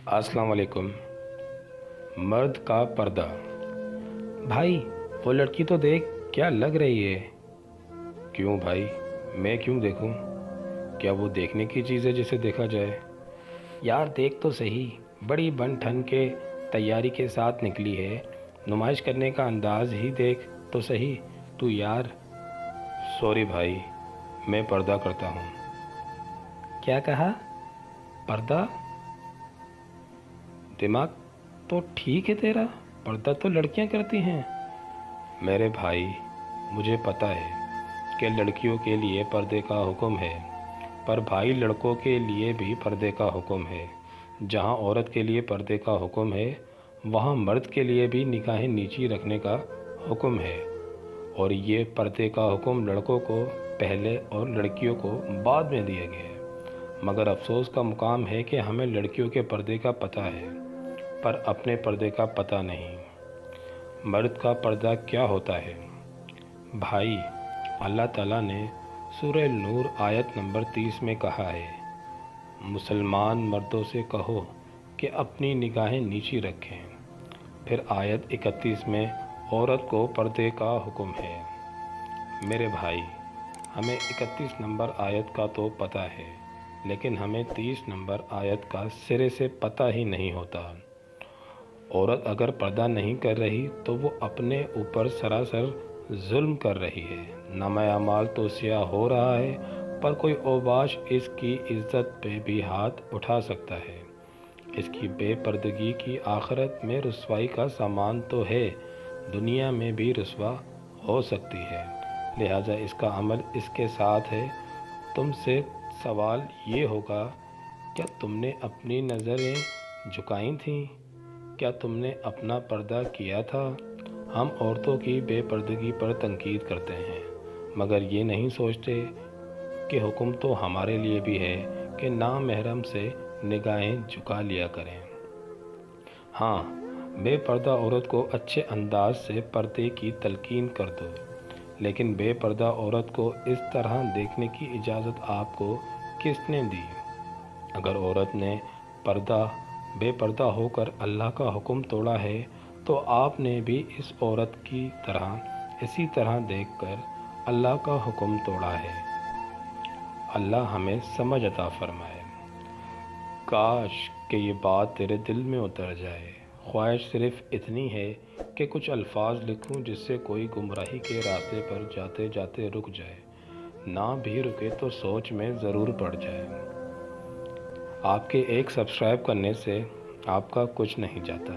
अस्सलाम वालेकुम। मर्द का पर्दा। भाई, वो लड़की तो देख, क्या लग रही है। क्यों भाई, मैं क्यों देखूं? क्या वो देखने की चीज़ है जिसे देखा जाए? यार देख तो सही, बड़ी बन ठन के तैयारी के साथ निकली है। नुमाइश करने का अंदाज ही देख तो सही। तू यार। सॉरी भाई, मैं पर्दा करता हूँ। क्या कहा? पर्दा? दिमाग तो ठीक है तेरा, पर्दा तो लड़कियां करती हैं। मेरे भाई, मुझे पता है कि लड़कियों के लिए पर्दे का हुक्म है, पर भाई लड़कों के लिए भी पर्दे का हुक्म है। जहाँ औरत के लिए पर्दे का हुक्म है, वहाँ मर्द के लिए भी निगाहें नीची रखने का हुक्म है। और ये पर्दे का हुक्म लड़कों को पहले और लड़कियों को बाद में दिया गया है। मगर अफसोस का मुकाम है कि हमें लड़कियों के पर्दे का पता है, पर अपने पर्दे का पता नहीं। मर्द का पर्दा क्या होता है? भाई, अल्लाह ताला ने सूरह नूर आयत नंबर 30 में कहा है, मुसलमान मर्दों से कहो कि अपनी निगाहें नीची रखें। फिर आयत 31 में औरत को पर्दे का हुक्म है। मेरे भाई, हमें 31 नंबर आयत का तो पता है, लेकिन हमें 30 नंबर आयत का सिरे से पता ही नहीं होता। औरत अगर पर्दा नहीं कर रही तो वो अपने ऊपर सरासर जुल्म कर रही है। नामा अमाल तो स्याह हो रहा है, पर कोई ओबाश इसकी इज्जत पे भी हाथ उठा सकता है। इसकी बेपर्दगी की आखिरत में रुसवाई का सामान तो है, दुनिया में भी रुसवा हो सकती है। लिहाजा इसका अमल इसके साथ है। तुमसे सवाल ये होगा, क्या तुमने अपनी नज़रें झुकाई थीं? क्या तुमने अपना पर्दा किया था? हम औरतों की बेपर्दगी पर तनकीद करते हैं, मगर ये नहीं सोचते कि हुक्म तो हमारे लिए भी है कि नामहरम से निगाहें झुका लिया करें। हाँ, बेपर्दा औरत को अच्छे अंदाज से पर्दे की तलकीन कर दो, लेकिन बेपर्दा औरत को इस तरह देखने की इजाज़त आपको किसने दी? अगर औरत ने बेपर्दा होकर अल्लाह का हुक्म तोड़ा है, तो आपने भी इस औरत की तरह इसी तरह देखकर अल्लाह का हुक्म तोड़ा है। अल्लाह हमें समझ अता फरमाए। काश कि ये बात तेरे दिल में उतर जाए। ख्वाहिश सिर्फ़ इतनी है कि कुछ अल्फाज लिखूं जिससे कोई गुमराही के रास्ते पर जाते जाते रुक जाए, ना भी रुके तो सोच में ज़रूर पड़ जाए। आपके एक सब्सक्राइब करने से आपका कुछ नहीं जाता,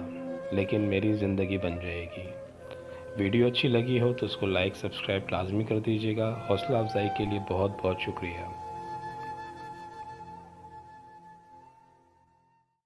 लेकिन मेरी ज़िंदगी बन जाएगी। वीडियो अच्छी लगी हो तो उसको लाइक सब्सक्राइब लाजमी कर दीजिएगा। हौसला अफजाई के लिए बहुत बहुत शुक्रिया।